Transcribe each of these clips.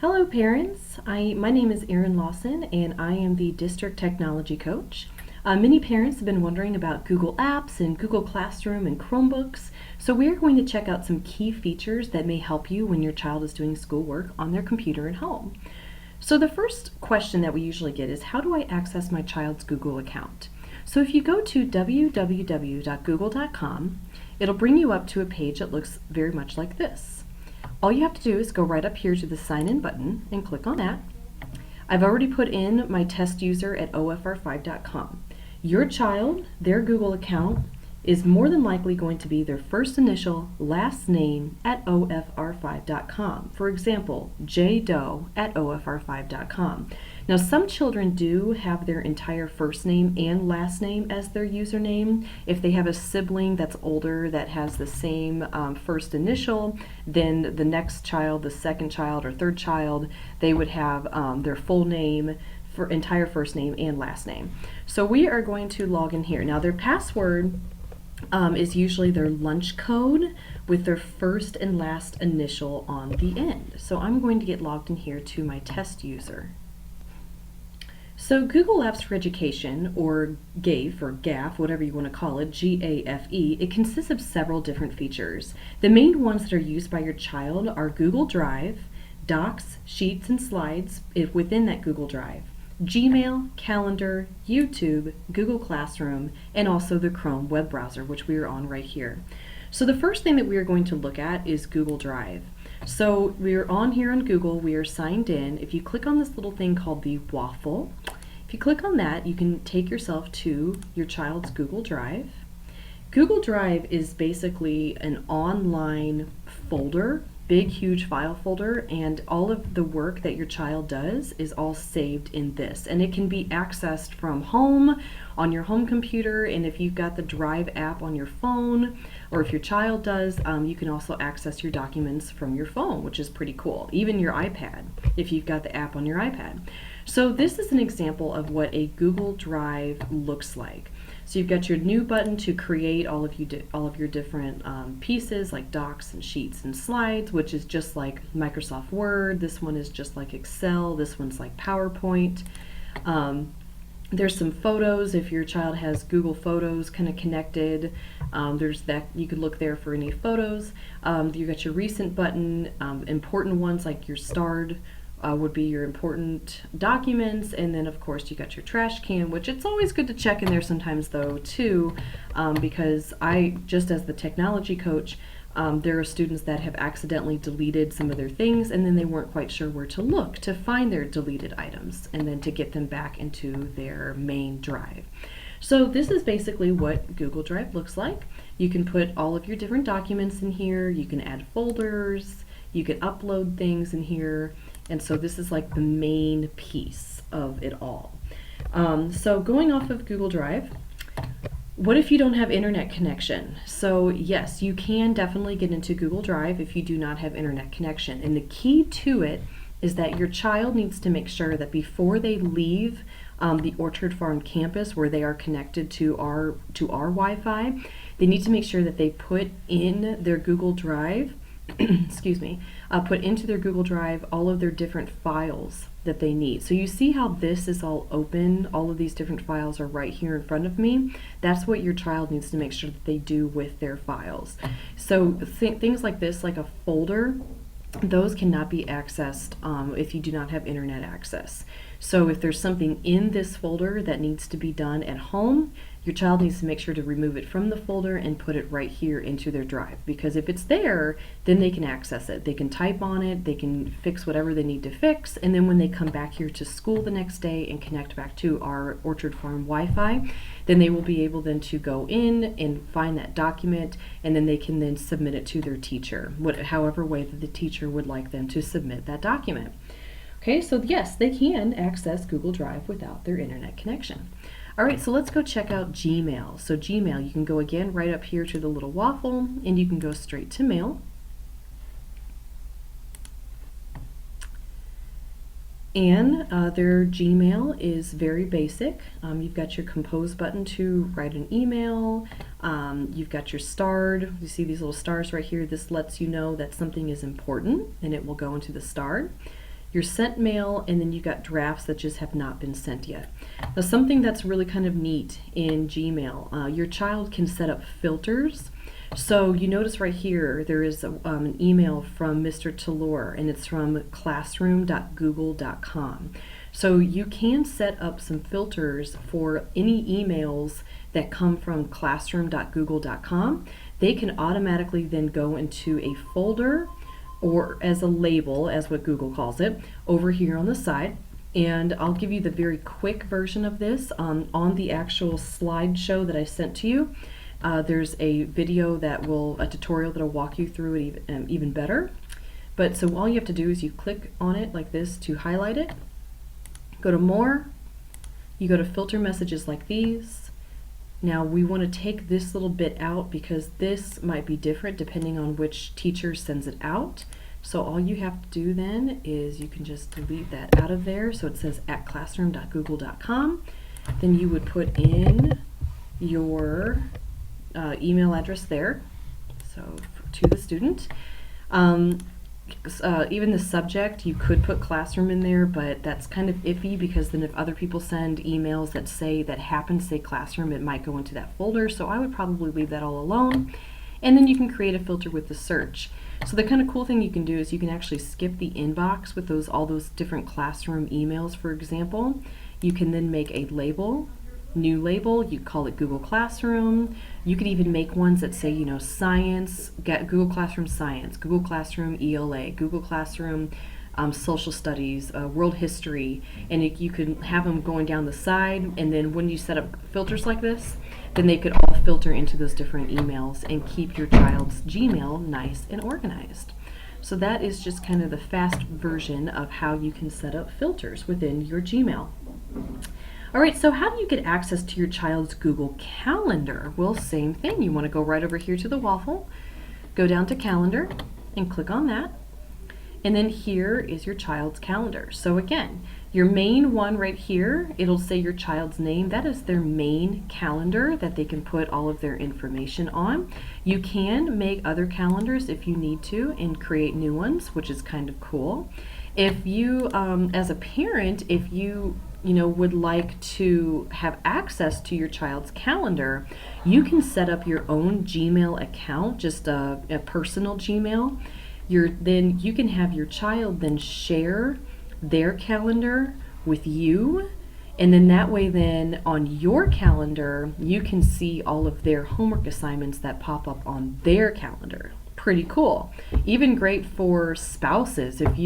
Hello parents, my name is Erin Lawson and I am the District Technology Coach. Many parents have been wondering about Google Apps and Google Classroom and Chromebooks, so we are going to check out some key features that may help you when your child is doing schoolwork on their computer at home. So the first question that we usually get is, how do I access my child's Google account? So if you go to www.google.com, it'll bring you up to a page that looks very much like this. All you have to do is go right up here to the sign in button and click on that. I've already put in my test user at ofr5.com. Your child, their Google account, is more than likely going to be their first initial, last name at ofr5.com. For example, jdoe at ofr5.com. Now some children do have their entire first name and last name as their username. If they have a sibling that's older that has the same first initial, then the next child, the second child or third child, they would have their full name, for entire first name and last name. So we are going to log in here. Now their password is usually their lunch code with their first and last initial on the end. So I'm going to get logged in here to my test user. So Google Apps for Education, or GAFE, or GAF, whatever you want to call it, G-A-F-E, it consists of several different features. The main ones that are used by your child are Google Drive, Docs, Sheets, and Slides within that Google Drive, Gmail, Calendar, YouTube, Google Classroom, and also the Chrome web browser, which we are on right here. So the first thing that we are going to look at is Google Drive. So we're on here on Google, we are signed in. If you click on this little thing called the waffle, if you click on that, you can take yourself to your child's Google Drive. Google Drive is basically an online folder, big huge file folder, and all of the work that your child does is all saved in this, and it can be accessed from home on your home computer, and if you've got the Drive app on your phone, or if your child does, you can also access your documents from your phone, which is pretty cool. Even your iPad, if you've got the app on your iPad. So this is an example of what a Google Drive looks like. So you've got your new button to create all of your different pieces like Docs and Sheets and Slides, which is just like Microsoft Word. This one is just like Excel. This one's like PowerPoint. There's some photos if your child has Google Photos kind of connected. There's that, you could look there for any photos. You've got your recent button, important ones like your starred would be your important documents, and then of course you got your trash can, which it's always good to check in there sometimes though too, because I, just as the technology coach, there are students that have accidentally deleted some of their things and then they weren't quite sure where to look to find their deleted items and then to get them back into their main drive. So this is basically what Google Drive looks like. You can put all of your different documents in here, you can add folders, you can upload things in here, and so this is like the main piece of it all. So going off of Google Drive, what if you don't have internet connection? So yes, you can definitely get into Google Drive if you do not have internet connection. And the key to it is that your child needs to make sure that before they leave the Orchard Farm campus where they are connected to our Wi-Fi, they need to make sure that they put in their Google Drive excuse me, put into their Google Drive all of their different files that they need. So you see how this is all open, all of these different files are right here in front of me. That's what your child needs to make sure that they do with their files. So things like this, like a folder, those cannot be accessed if you do not have internet access. So if there's something in this folder that needs to be done at home, your child needs to make sure to remove it from the folder and put it right here into their drive, because if it's there, then they can access it. They can type on it, they can fix whatever they need to fix, and then when they come back here to school the next day and connect back to our Orchard Farm Wi-Fi, then they will be able then to go in and find that document, and then they can then submit it to their teacher, however way that the teacher would like them to submit that document. Okay, so yes, they can access Google Drive without their internet connection. All right, so let's go check out Gmail. So Gmail, you can go again right up here to the little waffle, and you can go straight to mail. And their Gmail is very basic. You've got your compose button to write an email. You've got your starred. You see these little stars right here. This lets you know that something is important, and it will go into the starred. your sent mail, and then you got drafts that just have not been sent yet. Now, something that's really kind of neat in Gmail, your child can set up filters. So you notice right here there is an email from Mr. Talor, and it's from classroom.google.com. So you can set up some filters for any emails that come from classroom.google.com. They can automatically then go into a folder or as a label, as what Google calls it, over here on the side. And I'll give you the very quick version of this on the actual slideshow that I sent to you. There's a video a tutorial that'll walk you through it even better. But so all you have to do is you click on it like this to highlight it. Go to More. You go to Filter Messages like these. Now we want to take this little bit out because this might be different depending on which teacher sends it out. So all you have to do then is you can just delete that out of there. So it says at classroom.google.com. Then you would put in your email address there, so to the student. Even the subject, you could put classroom in there, but that's kind of iffy because then if other people send emails that happen to say classroom, it might go into that folder. So I would probably leave that all alone. And then you can create a filter with the search. So the kind of cool thing you can do is you can actually skip the inbox with all those different classroom emails, for example. You can then make a label, new label, you call it Google Classroom. You could even make ones that say, science, get Google Classroom Science, Google Classroom ELA, Google Classroom Social Studies, World History, and you could have them going down the side, and then when you set up filters like this, then they could all filter into those different emails and keep your child's Gmail nice and organized. So that is just kind of the fast version of how you can set up filters within your Gmail. All right, so how do you get access to your child's Google Calendar? Well, same thing. You want to go right over here to the waffle, go down to Calendar, and click on that. And then here is your child's calendar. So again, your main one right here, it'll say your child's name. That is their main calendar that they can put all of their information on. You can make other calendars if you need to and create new ones, which is kind of cool. If you, as a parent, if you would like to have access to your child's calendar, you can set up your own Gmail account, just a personal Gmail. Then you can have your child then share their calendar with you, and then that way then on your calendar you can see all of their homework assignments that pop up on their calendar. Pretty cool. Even great for spouses. If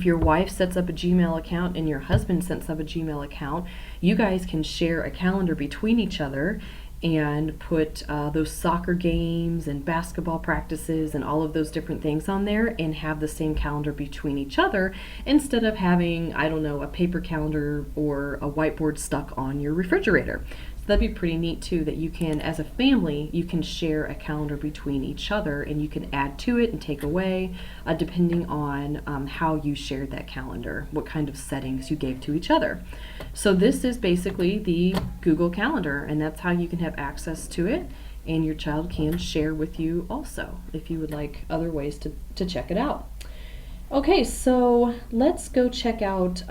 your wife sets up a Gmail account and your husband sets up a Gmail account, you guys can share a calendar between each other and put those soccer games and basketball practices and all of those different things on there and have the same calendar between each other instead of having, I don't know, a paper calendar or a whiteboard stuck on your refrigerator. So that'd be pretty neat too, that you can, as a family, you can share a calendar between each other and you can add to it and take away depending on how you shared that calendar, what kind of settings you gave to each other. So this is basically the Google Calendar, and that's how you can have access to it, and your child can share with you also if you would like other ways to check it out. Okay, so let's go check out,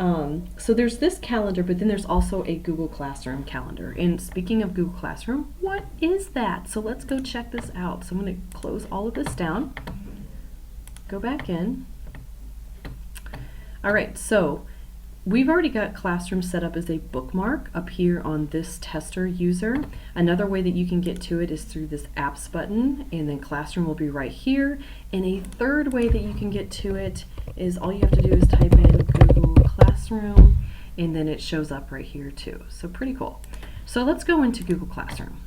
so there's this calendar, but then there's also a Google Classroom calendar. And speaking of Google Classroom, what is that? So let's go check this out. So I'm going to close all of this down, go back in. All right, so we've already got Classroom set up as a bookmark up here on this tester user. Another way that you can get to it is through this apps button, and then Classroom will be right here. And a third way that you can get to it is all you have to do is type in Google Classroom, and then it shows up right here too. So pretty cool. So let's go into Google Classroom.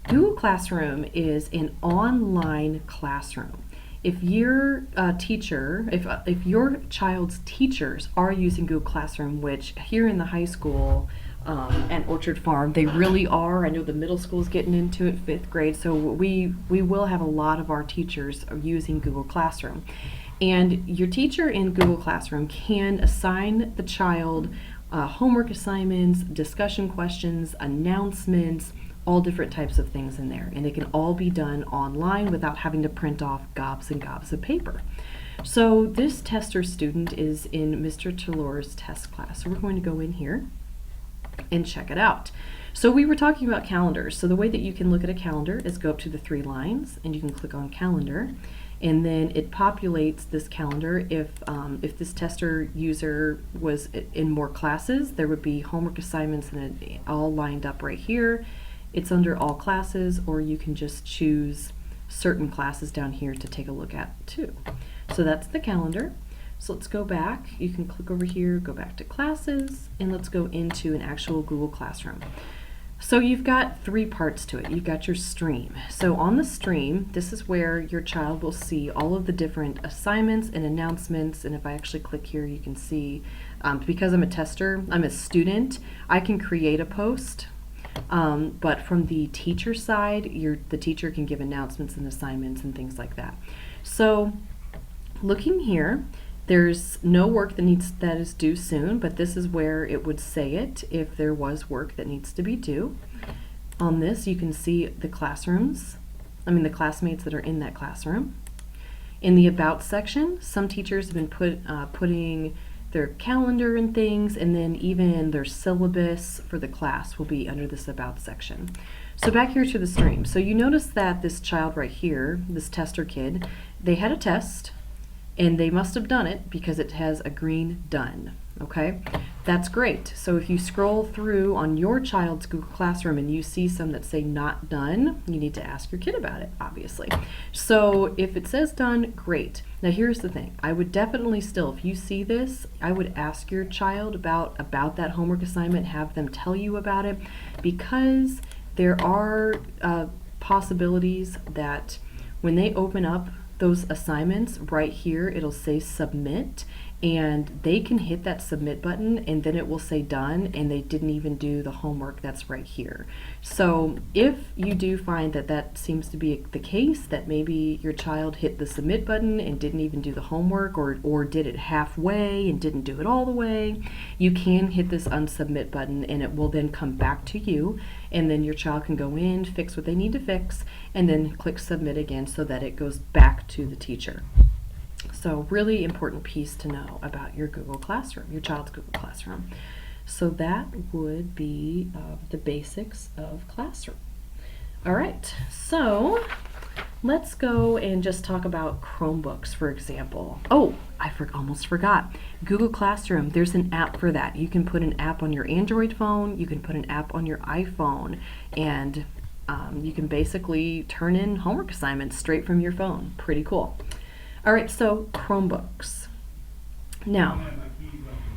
Google Classroom is an online classroom. If your if your child's teachers are using Google Classroom, which here in the high school at Orchard Farm, they really are. I know the middle school is getting into it, 5th grade, so we will have a lot of our teachers using Google Classroom. And your teacher in Google Classroom can assign the child homework assignments, discussion questions, announcements, all different types of things in there, and it can all be done online without having to print off gobs and gobs of paper. So this tester student is in Mr. Talore's test class. So we're going to go in here and check it out. So we were talking about calendars. So the way that you can look at a calendar is go up to the 3 lines and you can click on calendar, and then it populates this calendar. If this tester user was in more classes, there would be homework assignments and it all lined up right here. It's under all classes, or you can just choose certain classes down here to take a look at too. So that's the calendar. So let's go back. You can click over here, go back to classes, and let's go into an actual Google Classroom. So you've got 3 parts to it. You've got your stream. So on the stream, this is where your child will see all of the different assignments and announcements. And if I actually click here, you can see, because I'm a tester, I'm a student, I can create a post. But from the teacher side, the teacher can give announcements and assignments and things like that. So looking here, there's no work that is due soon, but this is where it would say it if there was work that needs to be due. On this, you can see the classrooms, the classmates that are in that classroom. In the About section, some teachers have been putting their calendar and things, and then even their syllabus for the class will be under this About section. So back here to the stream. So you notice that this child right here, this tester kid, they had a test, and they must have done it because it has a green done. Okay, that's great. So if you scroll through on your child's Google Classroom and you see some that say not done, you need to ask your kid about it, obviously. So if it says done, great. Now here's the thing. I would definitely still, if you see this, I would ask your child about that homework assignment, have them tell you about it, because there are possibilities that when they open up those assignments right here, it'll say submit, and they can hit that submit button and then it will say done, and they didn't even do the homework that's right here. So if you do find that seems to be the case, that maybe your child hit the submit button and didn't even do the homework, or did it halfway and didn't do it all the way, you can hit this unsubmit button and it will then come back to you, and then your child can go in, fix what they need to fix, and then click submit again so that it goes back to the teacher. So really important piece to know about your Google Classroom, your child's Google Classroom. So that would be the basics of Classroom. All right, so let's go and just talk about Chromebooks, for example. Oh, I almost forgot. Google Classroom, there's an app for that. You can put an app on your Android phone, you can put an app on your iPhone, and you can basically turn in homework assignments straight from your phone. Pretty cool. All right, so Chromebooks. Now,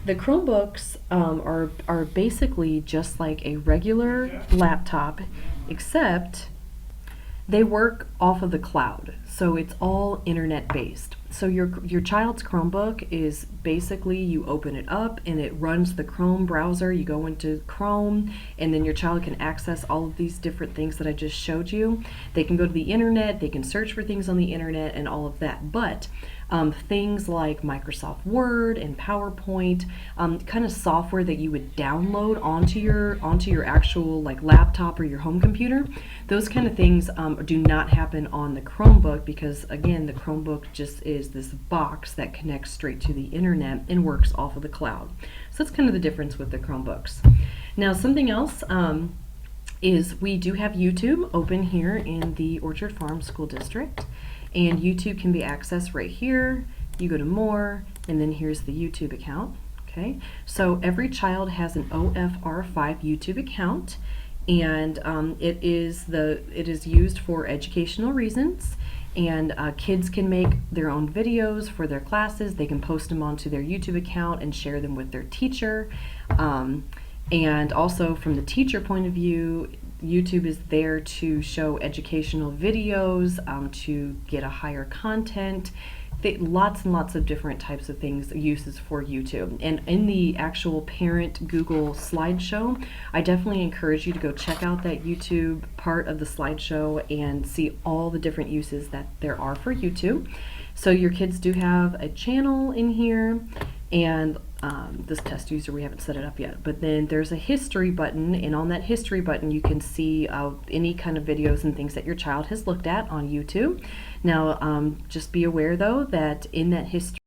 the Chromebooks are basically just like a regular laptop, except they work off of the cloud. So it's all internet based. So your child's Chromebook is basically, you open it up and it runs the Chrome browser. You go into Chrome, and then your child can access all of these different things that I just showed you. They can go to the internet, they can search for things on the internet and all of that. But things like Microsoft Word and PowerPoint, kind of software that you would download onto your actual laptop or your home computer, those kind of things do not happen on the Chromebook, because again, the Chromebook just is this box that connects straight to the internet and works off of the cloud. So that's kind of the difference with the Chromebooks. Now something else is we do have YouTube open here in the Orchard Farm School District. And YouTube can be accessed right here. You go to more, and then here's the YouTube account. Okay, so every child has an OFR5 YouTube account, and it is used for educational reasons. And kids can make their own videos for their classes. They can post them onto their YouTube account and share them with their teacher. And also from the teacher point of view, YouTube is there to show educational videos, to get a higher content, lots and lots of different types of things, uses for YouTube. And in the actual parent Google slideshow, I definitely encourage you to go check out that YouTube part of the slideshow and see all the different uses that there are for YouTube. So your kids do have a channel in here, And this test user, we haven't set it up yet, but then there's a history button, and on that history button you can see any kind of videos and things that your child has looked at on YouTube. Now just be aware though that in that history